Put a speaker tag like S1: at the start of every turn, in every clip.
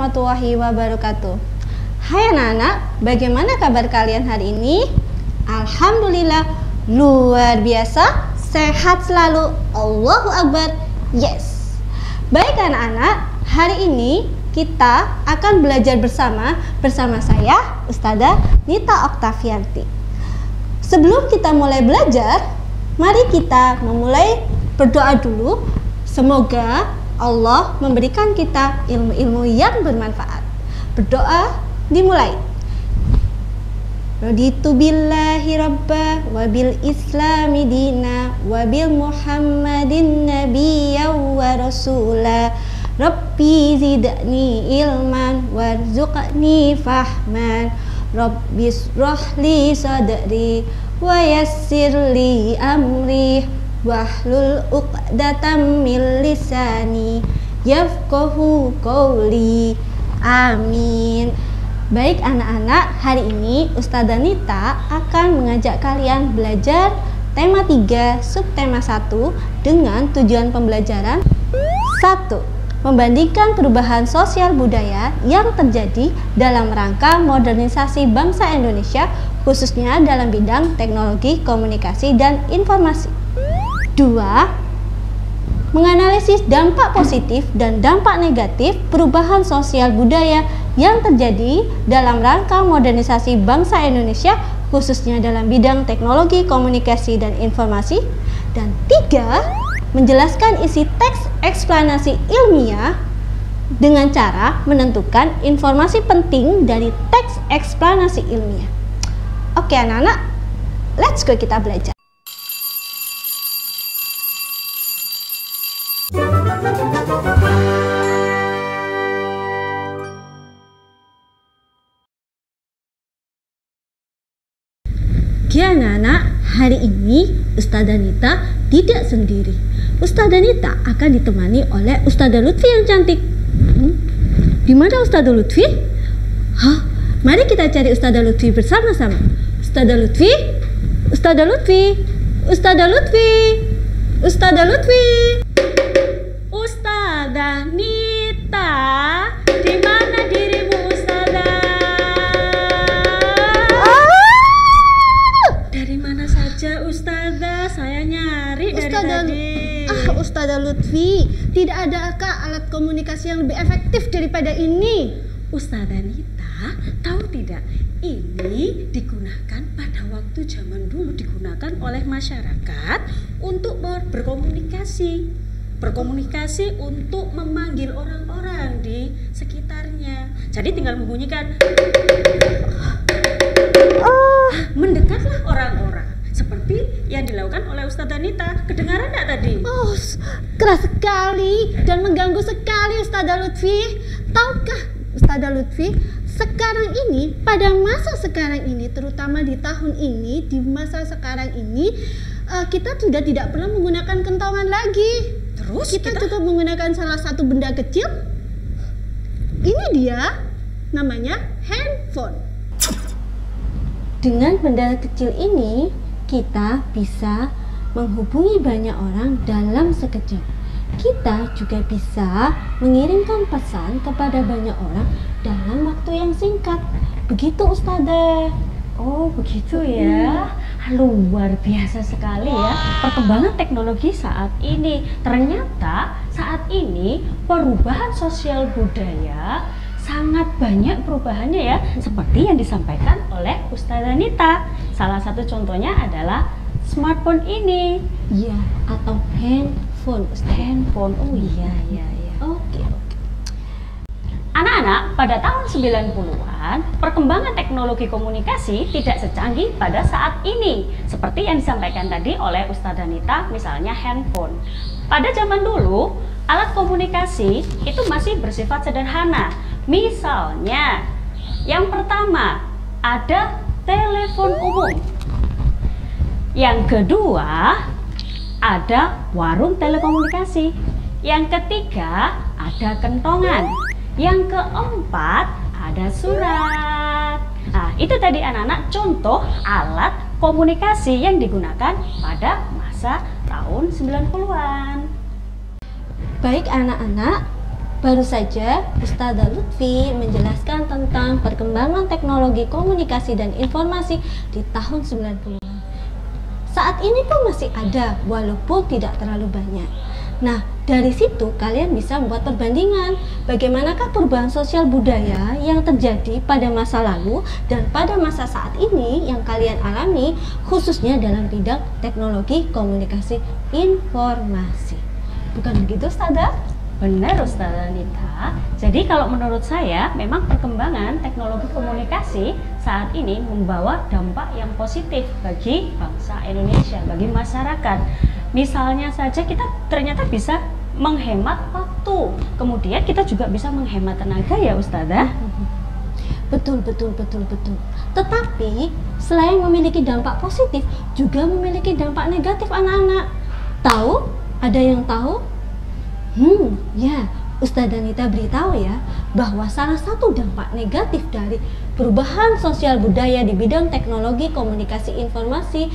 S1: warahmatullahi wabarakatuh. Hai anak-anak, bagaimana kabar kalian hari ini? Alhamdulillah, luar biasa, sehat selalu, Allahu Akbar, yes. Baik anak-anak, hari ini kita akan belajar bersama saya, Ustazah Nita Oktavianti. Sebelum kita mulai belajar, mari kita memulai berdoa dulu. Semoga Allah memberikan kita ilmu-ilmu yang bermanfaat. Berdoa dimulai. Raditu billahi rabba wa bil islami dina wa bil muhammadin nabiyya wa rasula. Rabbi zidni ilman warzuqni fahman. Rabbi shrahli sadri wa yassirli amri wahlul uqdatam min lisani yafqahu qawli. Amin. Baik anak-anak, hari ini Ustazah Nita akan mengajak kalian belajar tema 3 subtema 1 dengan tujuan pembelajaran 1. Membandingkan perubahan sosial budaya yang terjadi dalam rangka modernisasi bangsa Indonesia, khususnya dalam bidang teknologi, komunikasi, dan informasi. 2. Menganalisis dampak positif dan dampak negatif perubahan sosial budaya yang terjadi dalam rangka modernisasi bangsa Indonesia, khususnya dalam bidang teknologi, komunikasi, dan informasi. Dan 3. Menjelaskan isi teks eksplanasi ilmiah dengan cara menentukan informasi penting dari teks eksplanasi ilmiah. Oke anak-anak, let's go kita belajar. Oke anak-anak, hari ini Ustazah Nita tidak sendiri. Ustazah Nita akan ditemani oleh Ustazah Lutfi yang cantik. Di mana Ustazah Lutfi? Hah? Mari kita cari Ustazah Lutfi bersama-sama. Ustazah Lutfi, Ustazah Lutfi, Ustazah Lutfi, Ustazah Lutfi. Ustazah Nita, di mana dirimu Ustazah? Dari mana saja Ustazah? Saya nyari dari tadi. Ustazah Lutfi, tidak adakah alat komunikasi yang lebih efektif daripada ini? Ustazah Nita, tahu tidak? Ini digunakan pada waktu zaman dulu, digunakan oleh masyarakat untuk berkomunikasi. Berkomunikasi untuk memanggil orang-orang di sekitarnya. Jadi tinggal membunyikan, mendekatlah orang-orang. Seperti yang dilakukan oleh Ustazah Nita. Kedengaran enggak tadi? Oh, keras sekali dan mengganggu sekali Ustazah Lutfi. Tahukah Ustazah Lutfi, sekarang ini, pada masa sekarang ini, terutama di tahun ini, di masa sekarang ini, kita sudah tidak pernah menggunakan kentongan lagi. Terus kita juga menggunakan salah satu benda kecil. Ini dia, namanya handphone. Dengan benda kecil ini, kita bisa menghubungi banyak orang dalam sekejap. Kita juga bisa mengirimkan pesan kepada banyak orang dalam waktu yang singkat. Begitu Ustazah. Oh begitu ya. Luar biasa sekali ya perkembangan teknologi saat ini. Ternyata saat ini perubahan sosial budaya sangat banyak perubahannya ya, seperti yang disampaikan oleh Ustazah Nita. Salah satu contohnya adalah smartphone ini. Iya, atau handphone. Handphone. Oh iya. Oke. Anak-anak, pada tahun 90-an, perkembangan teknologi komunikasi tidak secanggih pada saat ini. Seperti yang disampaikan tadi oleh Ustazah Nita, misalnya handphone. Pada zaman dulu, alat komunikasi itu masih bersifat sederhana. Misalnya, yang pertama ada telepon umum. Yang kedua ada warung telekomunikasi. Yang ketiga ada kentongan. Yang keempat ada surat. Nah, itu tadi anak-anak contoh alat komunikasi yang digunakan pada masa tahun 90-an. Baik anak-anak, Baru saja Ustazah Lutfi menjelaskan tentang perkembangan teknologi komunikasi dan informasi di tahun 90-an. Saat ini pun masih ada, walaupun tidak terlalu banyak. Nah, dari situ kalian bisa membuat perbandingan bagaimanakah perubahan sosial budaya yang terjadi pada masa lalu dan pada masa saat ini yang kalian alami, khususnya dalam bidang teknologi komunikasi informasi. Bukan begitu, Ustazah?
S2: Benar, Ustazah Nita. Jadi kalau menurut saya memang perkembangan teknologi komunikasi saat ini membawa dampak yang positif bagi bangsa Indonesia, bagi masyarakat. Misalnya saja kita ternyata bisa menghemat waktu, kemudian kita juga bisa menghemat tenaga ya Ustazah.
S1: Betul. Tetapi selain memiliki dampak positif, juga memiliki dampak negatif anak-anak. Tahu? Ada yang tahu? Ya, Ustazah Nita beritahu ya bahwa salah satu dampak negatif dari perubahan sosial budaya di bidang teknologi komunikasi informasi,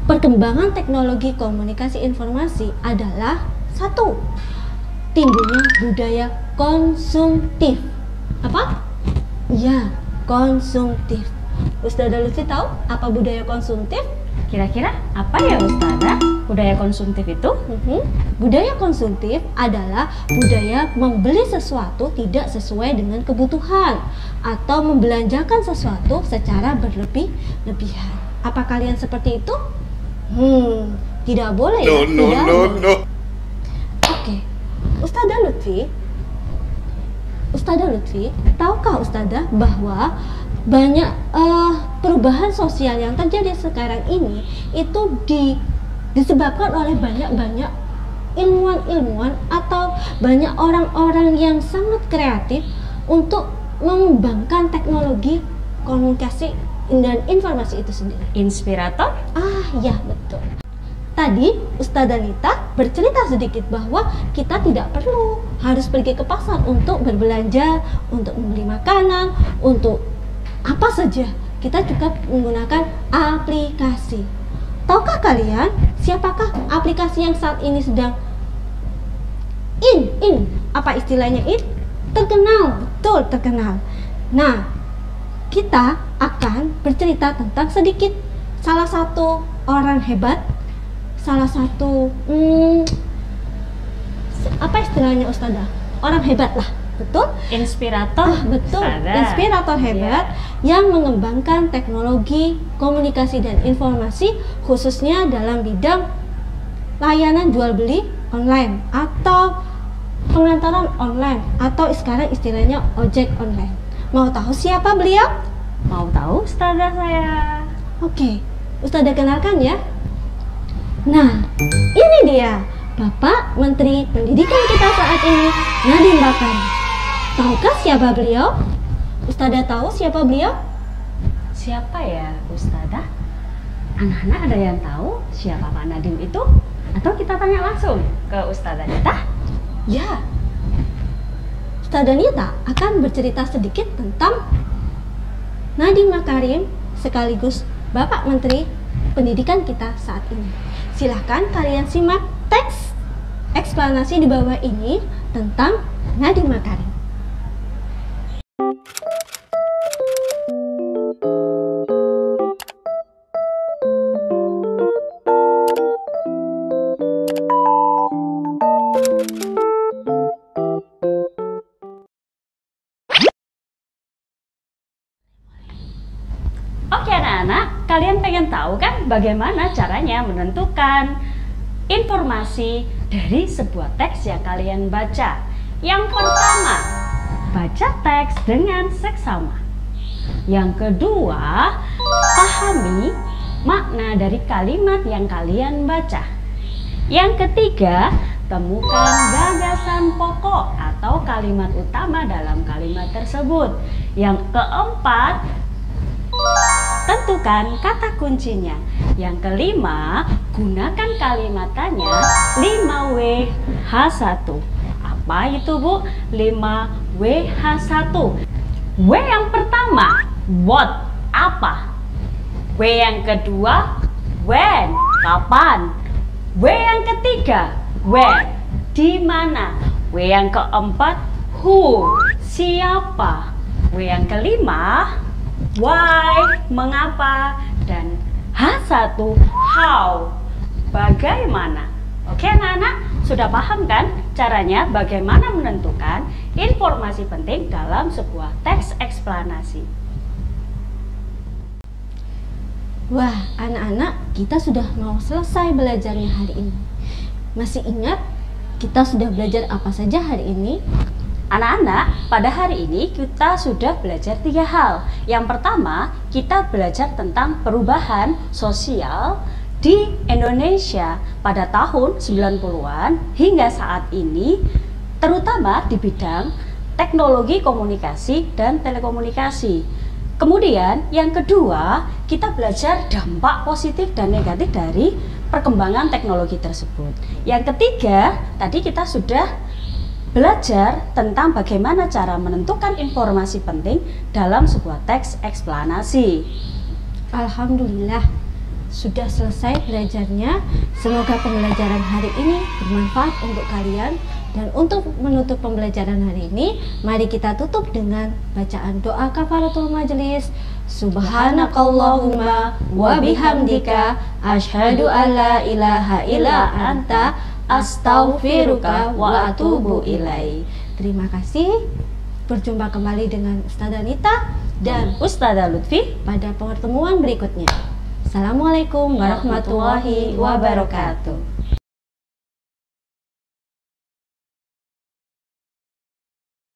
S1: perkembangan teknologi komunikasi informasi adalah satu, timbulnya budaya konsumtif. Apa? Ya, konsumtif. Ustazah Lutfi tahu apa budaya konsumtif?
S2: Kira-kira apa ya Ustazah budaya konsumtif itu?
S1: Budaya konsumtif adalah budaya membeli sesuatu tidak sesuai dengan kebutuhan atau membelanjakan sesuatu secara berlebih-lebihan. Apa kalian seperti itu? Tidak boleh ya? No. Oke, Ustazah Lutfi, tahukah Ustazah bahwa banyak perubahan sosial yang terjadi sekarang ini itu disebabkan oleh banyak ilmuwan atau banyak orang-orang yang sangat kreatif untuk mengembangkan teknologi komunikasi dan informasi itu sendiri.
S2: Inspirator?
S1: Ya, betul. Tadi Ustazah Nita bercerita sedikit bahwa kita tidak perlu harus pergi ke pasar untuk berbelanja, untuk membeli makanan, untuk apa saja. Kita juga menggunakan aplikasi. Tahukah kalian siapakah aplikasi yang saat ini sedang apa istilahnya terkenal? Betul, terkenal. Nah, kita akan bercerita tentang sedikit salah satu orang hebat, salah satu apa istilahnya Ustazah? Orang hebat lah. Betul?
S2: Inspirator.
S1: Betul.
S2: Ustazah.
S1: Inspirator hebat yang mengembangkan teknologi komunikasi dan informasi khususnya dalam bidang layanan jual beli online atau pengantaran online atau sekarang istilahnya ojek online. Mau tahu siapa beliau?
S2: Mau tahu Ustazah saya.
S1: Oke, Ustazah kenalkan ya. Nah, ini dia Bapak Menteri Pendidikan kita saat ini, Nadiem Makarim. Tahukah siapa beliau? Ustazah tahu siapa beliau?
S2: Siapa ya Ustazah? Anak-anak ada yang tahu siapa Pak Nadiem itu? Atau kita tanya langsung ke Ustazah Nita?
S1: Ya, Ustazah Nita akan bercerita sedikit tentang Nadiem Makarim sekaligus Bapak Menteri Pendidikan kita saat ini. Silahkan kalian simak teks eksplanasi di bawah ini tentang Nadiem Makarim.
S2: Oke anak-anak, kalian pengen tahu kan bagaimana caranya menentukan informasi dari sebuah teks yang kalian baca? Yang pertama, baca teks dengan seksama. Yang kedua, pahami makna dari kalimat yang kalian baca. Yang ketiga, temukan gagasan pokok atau kalimat utama dalam kalimat tersebut. Yang keempat, tentukan kata kuncinya. Yang kelima, gunakan kalimat tanya 5WH1. Apa itu Bu? 5WH1. W yang pertama, what, apa. W yang kedua, when, kapan. W yang ketiga, where, di mana. W yang keempat, Who, siapa. W yang kelima, why, mengapa. Dan H1, how, bagaimana. Oke anak-anak, sudah paham kan caranya bagaimana menentukan informasi penting dalam sebuah teks eksplanasi?
S1: Wah, anak-anak, kita sudah mau selesai belajarnya hari ini. Masih ingat kita sudah belajar apa saja hari ini?
S2: Anak-anak, pada hari ini kita sudah belajar 3 hal. Yang pertama, kita belajar tentang perubahan sosial di Indonesia pada tahun 90-an hingga saat ini, terutama di bidang teknologi komunikasi dan telekomunikasi. Kemudian yang kedua, kita belajar dampak positif dan negatif dari perkembangan teknologi tersebut. Yang ketiga, tadi kita sudah belajar tentang bagaimana cara menentukan informasi penting dalam sebuah teks eksplanasi.
S1: Alhamdulillah, sudah selesai belajarnya. Semoga pembelajaran hari ini bermanfaat untuk kalian. Dan untuk menutup pembelajaran hari ini, mari kita tutup dengan bacaan doa kafaratul majelis. Subhanakallahumma wa bihamdika asyhadu alla ilaha illa anta astaghfiruka wa atubu ilaik. Terima kasih. Berjumpa kembali dengan Ustazah Nita dan
S2: Ustazah Lutfi
S1: pada pertemuan berikutnya. Assalamualaikum warahmatullahi wabarakatuh.